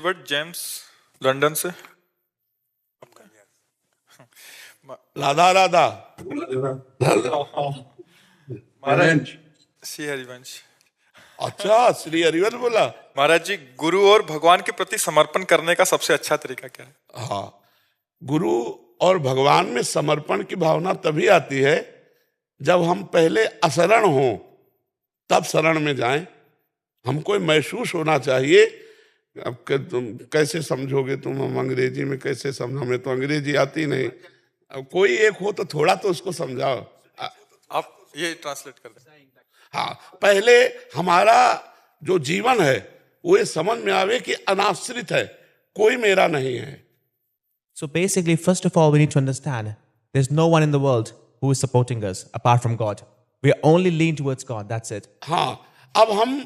Edward James London से। राधा राधा महाराज श्री हरिवंश। अच्छा, श्री हरिवंश बोला। महाराज जी, गुरु और भगवान के प्रति समर्पण करने का सबसे अच्छा तरीका क्या है? हाँ, गुरु और भगवान में समर्पण की भावना तभी आती है जब हम पहले अशरण हों, तब शरण में जाएं। हमको महसूस होना चाहिए। अब तुम कैसे समझोगे, तुम हम अंग्रेजी में कैसे समझो, हमें तो अंग्रेजी आती नहीं। अब कोई एक हो तो थोड़ा तो उसको समझाओ। आप ये ट्रांसलेट कर दें। हाँ, पहले हमारा जो जीवन है वो ये समझ में आवे कि अनाश्रित है, कोई मेरा नहीं है। So basically, first of all, we need to understand there's no one in the world who is supporting us apart from God. We only lean towards God. That's it. हाँ, अब हम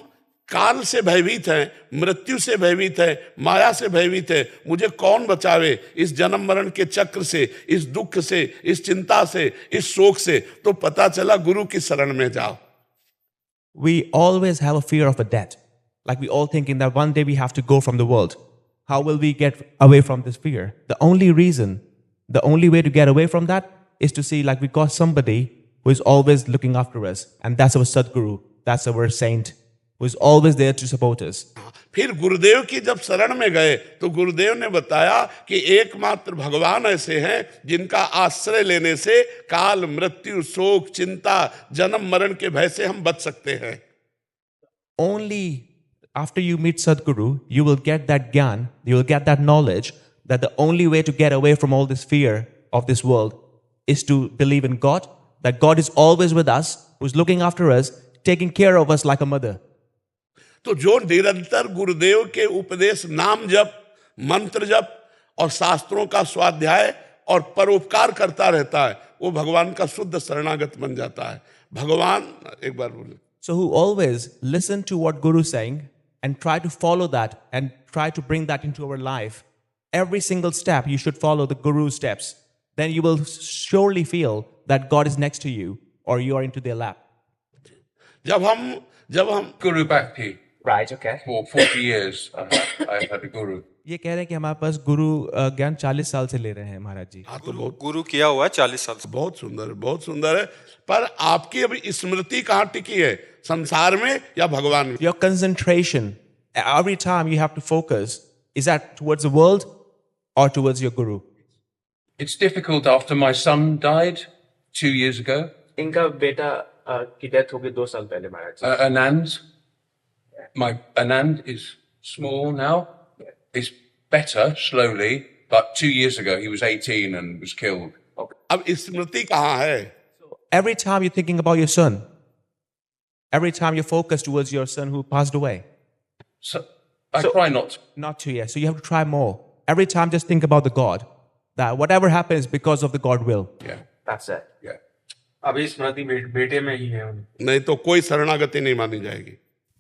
काल से भयभीत हैं, मृत्यु से भयभीत हैं, माया से भयभीत हैं। मुझे कौन बचावे इस जन्म मरण के चक्र से, इस दुख से, इस चिंता से, इस शोक से? तो पता चला गुरु की शरण में जाओ। We always have a fear of a death. Like we all thinking that one day we have to go from the world. How will we get away from this fear? The only reason, the only way to get away from that is to see like we got somebody who is always looking after us. And that's our Sadguru. That's our saint who is always there to support us. फिर गुरुदेव की जब शरण में गए तो गुरुदेव ने बताया कि एकमात्र भगवान ऐसे हैं जिनका आश्रय लेने से काल, मृत्यु, शोक, चिंता, जन्म मरण के भय से हम बच सकते हैं। Only after you meet Sadguru, you will get that gyan, you will get that knowledge that the only way to get away from all this fear of this world is to believe in God, that God is always with us, who's looking after us, taking care of us like a mother. तो जो निरंतर गुरुदेव के उपदेश, नाम जप, मंत्र जप और शास्त्रों का स्वाध्याय और परोपकार करता रहता है, वो भगवान का शुद्ध शरणागत बन जाता है। भगवान, एक बार बोले। So who always listen to what Guru is saying and try to follow that and try to bring that into our life. Every single step you should follow the Guru's steps. Then you will surely feel that God is next to you or you are into their lap. जब हम Guru Bhakti. Right, okay. For 40 years, I've had a guru. ये कह रहे हैं कि हमारे पास गुरु ज्ञान 40 साल से ले रहे हैं महाराज जी। हाँ, तो बहुत गुरु किया हुआ है 40 साल से। बहुत सुंदर है, बहुत सुंदर है। पर आपकी अभी स्मृति कहाँ टिकी है, संसार में या भगवान में? Your concentration, every time you have to focus, is that towards the world or towards your guru? It's difficult after my son died 2 years ago. इनका बेटा की डेथ हो गई 2 साल पहले महाराज जी। Anand, my Anand is small now. It's better slowly, but 2 years ago he was 18 and was killed. अब स्मृति कहाँ है? Every time you're thinking about your son, every time you're focused towards your son who passed away. So I try not. Not to, yeah. So you have to try more. Every time just think about the God. That whatever happens because of the God will. Yeah, That's it. yeah. अभी स्मृति बेटे में ही है उनकी। नहीं तो कोई शरणागति नहीं मानी जाएगी।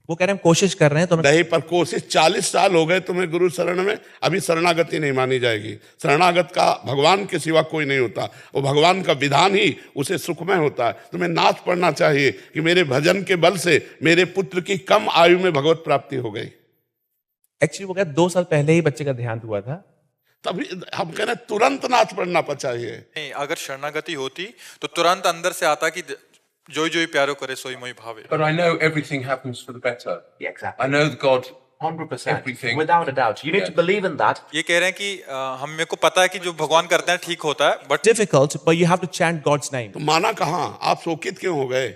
वो कह रहे हैं हम कोशिश कर रहे हैं तो नहीं, पर कोशिश 40 साल हो गए तुम्हें गुरु शरण में, अभी शरणागति नहीं मानी जाएगी। शरणागत का भगवान के सिवा कोई नहीं होता, वो भगवान का विधान ही उसे सुखमय होता है। तुम्हें नाच पढ़ना चाहिए कि मेरे भजन के बल से मेरे पुत्र की कम आयु में भगवत प्राप्ति हो गई। एक्चुअली वो कहते 2 साल पहले ही बच्चे का देहांत हुआ था। तभी हम कह रहे तुरंत नाच पढ़ना चाहिए। नहीं, अगर शरणागति होती तो तुरंत अंदर से आता कि जोई जोई प्यारो करे सोई मोई भावे। But I know everything happens for the better. Yeah, exactly. I know God. 100%. Everything. Without a doubt. You need to believe in that. ये कह रहे हैं कि हम मेरे को पता है कि जो भगवान करते हैं ठीक होता है, but Difficult, but you have to chant God's name. तो माना कहाँ, आप शोकित क्यों हो गए?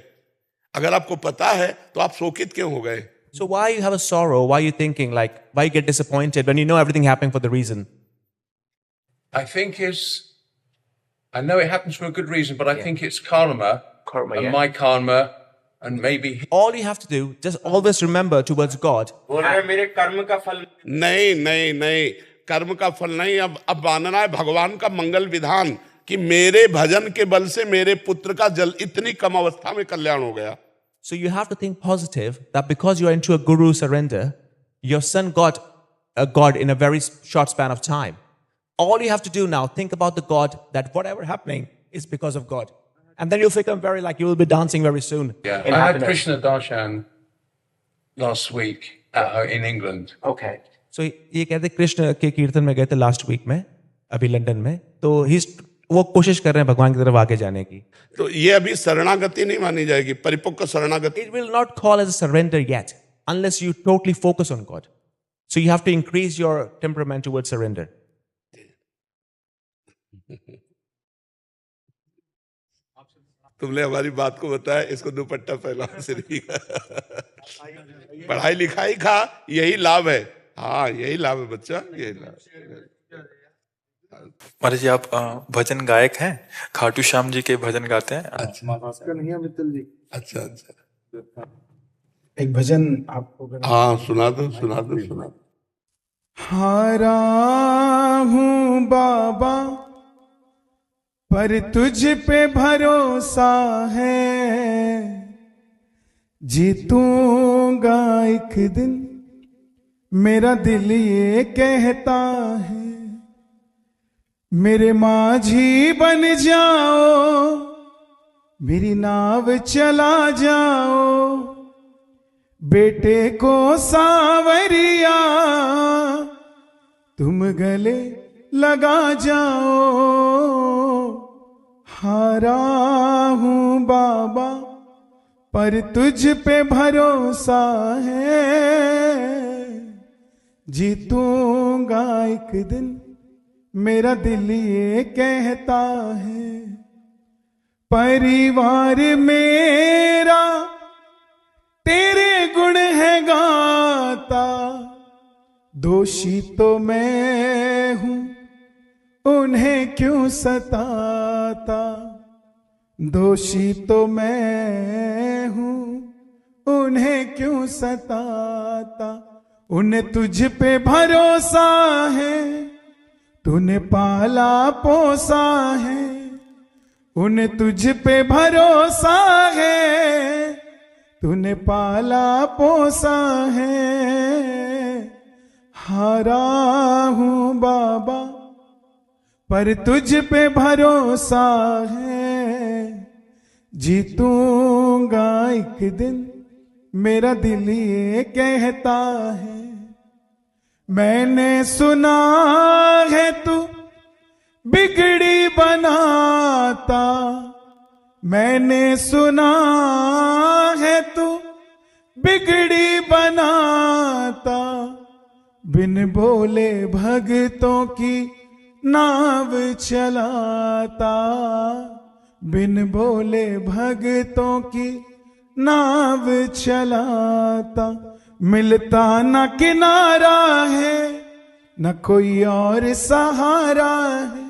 अगर आपको पता है तो आप शोकित क्यों हो गए? So why you have a sorrow? Why you thinking like, why you get disappointed when you know everything happening for the reason? I think I know it happens for a good reason, but I think it's karma. Karma, and yeah. my karma, and maybe All you have to do, just always remember towards God. बोल रहे हैं मेरे कर्म का फल। नहीं नहीं नहीं, कर्म का फल नहीं। अब मानना है भगवान का मंगल विधान कि मेरे भजन के बल से मेरे पुत्र का इतनी कम अवस्था में कल्याण हो गया। So you have to think positive that because you are into a guru surrender, your son got a God in a very short span of time. All you have to do now, think about the God that whatever happening is because of God. And then you'll become very like you will be dancing very soon. yeah. In I had happiness. Krishna Darshan last week in England. Okay. सो ये कहते कृष्ण के कीर्तन में गए थे last week में, अभी London में, तो वो कोशिश कर रहे हैं भगवान की तरफ आगे जाने की. तो ये अभी शरणागति नहीं मानी जाएगी, परिपक्व शरणागति. It will not call as a surrender yet unless you totally focus on God. So you have to increase your temperament towards surrender. तुमने हमारी बात को बताया, इसको दुपट्टा फैला से पढ़ाई लिखाई का यही लाभ है. हाँ यही लाभ है बच्चा, यही लाभ. महाराज जी आप भजन गायक हैं, खाटू श्याम जी के भजन गाते हैं. महाभास्कर नहीं है मित्तल जी? अच्छा अच्छा, एक भजन आपको हाँ सुना दो सुना दो सुना दो. हारा हूँ बाबा पर तुझ पे भरोसा है, जीतूंगा एक दिन मेरा दिल ये कहता है. मेरे माझी बन जाओ, मेरी नाव चला जाओ, बेटे को सावरिया तुम गले लगा जाओ. हारा हूँ बाबा पर तुझ पे भरोसा है, जीतूंगा एक दिन मेरा दिल ये कहता है. परिवार मेरा तेरे गुण है गाता, दोषी तो मैं हूं उन्हें क्यों सताता. दोषी तो मैं हूं उन्हें क्यों सताता. उन्हें तुझ पे भरोसा है, तूने पाला पोसा है. उन्हें तुझ पे भरोसा है, तूने पाला पोसा है. हारा हूँ बाबा पर तुझ पे भरोसा है, जीतूंगा एक दिन मेरा दिल ये कहता है. मैंने सुना है तू बिगड़ी बनाता, मैंने सुना है तू बिगड़ी बनाता. बिन बोले भगतों की नाव चलाता, बिन बोले भगतों की नाव चलाता. मिलता न किनारा है, न कोई और सहारा है.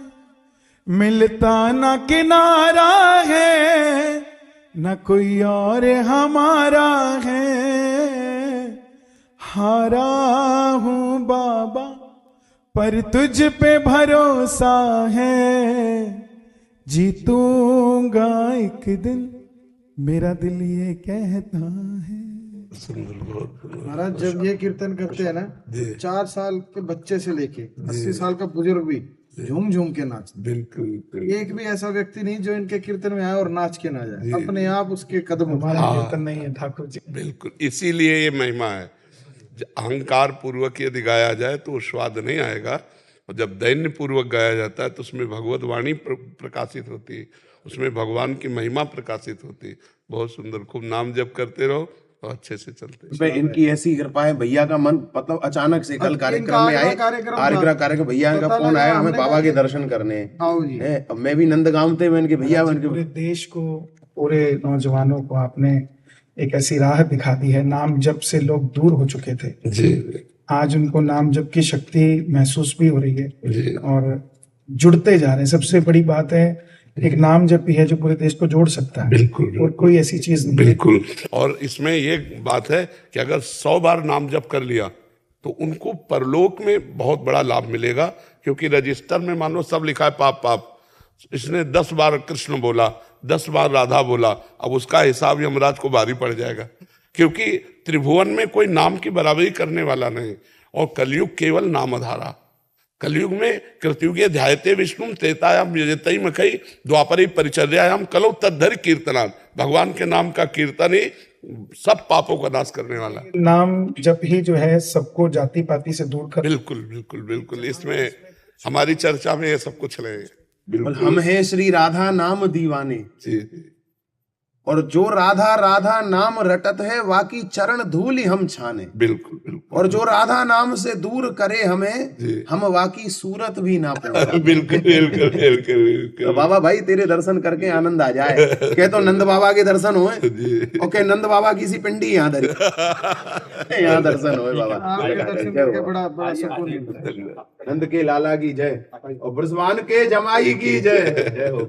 मिलता न किनारा है, न कोई और हमारा है. हारा हूँ बाबा पर तुझ पे भरोसा है, जीतूंगा एक दिन मेरा दिल ये कहता है. महाराज जब ये कीर्तन करते हैं ना, 4 साल के बच्चे से लेके 80 साल का बुजुर्ग भी झूम झूम के नाचते. बिल्कुल. एक भी ऐसा व्यक्ति नहीं जो इनके कीर्तन में आए और नाच के ना जाए, अपने आप उसके कदम उठाए. कीर्तन नहीं है ठाकुर जी. बिल्कुल, इसीलिए ये महिमा है. अहंकार पूर्वक यदि गाया जाए तो स्वाद नहीं आएगा, और जब दैन्य पूर्वक गाया जाता है तो उसमें भगवत वाणी प्रकाशित होती है, उसमें भगवान की महिमा प्रकाशित होती है. बहुत सुंदर. खूब नाम जप करते रहो और अच्छे से चलते. इनकी ऐसी कृपा है, भैया का मन मतलब अचानक से कल कार्यक्रम में आए, कार्यक्रम भैया का फोन आया हमें बाबा के दर्शन करने हैं. मैं भी नंदगांव थे, मैं इनके भैया पूरे देश को, पूरे नौजवानों को आपने एक ऐसी राह दिखा दी है. नाम जप से लोग दूर हो चुके थे जी, आज उनको नाम जप की शक्ति महसूस भी हो रही है और जुड़ते जा रहे हैं. सबसे बड़ी बात है एक नाम जप भी है जो पूरे देश को जोड़ सकता है. बिल्कुल. और कोई ऐसी चीज नहीं. बिल्कुल. और इसमें ये बात है कि अगर 100 बार नाम जप कर लिया तो उनको परलोक में बहुत बड़ा लाभ मिलेगा, क्योंकि रजिस्टर में मान लो सब लिखा है पाप पाप. इसने 10 बार कृष्ण बोला, 10 बार राधा बोला, अब उसका हिसाब यमराज को भारी पड़ जाएगा, क्योंकि त्रिभुवन में कोई नाम की बराबरी करने वाला नहीं. और कलयुग केवल नाम आधारा. कलयुग में कृतयुगे ध्यायते विष्णु तेतायाम यजतई मखई द्वापरी परिचर्यायाम कलो तद्धरि कीर्तनात्. भगवान के नाम का कीर्तन ही सब पापों का नाश करने वाला। नाम जप ही जो है सबको जाति पाति से दूर कर। बिल्कुल बिल्कुल बिल्कुल, इसमें हमारी चर्चा में ये सब कुछ रहे। बिल्कुल। हम हैं श्री राधा नाम दीवाने, जी जी। और जो राधा राधा नाम रटत है वाकी चरण धूलि हम छाने। बिल्कुल बिल्कुल। और जो राधा नाम से दूर करे हमें, जी। हम वाकी सूरत भी ना पहुंचा। बिल्कुल बिल्कुल बिल्कुल। तो बाबा भाई तेरे दर्शन करके आनंद आ जाए। कह तो नंद बाबा के दर्शन होए, जी। ओके नंद बाबा की सी पिंडी यहाँ धरी, यहाँ दर्शन होए बाबा। आपके दर्शन करके बड़ा बड़ा सुकून मिलता है। नंद के लाला की जय और ब्रजवान के जमाई की जय। जय हो।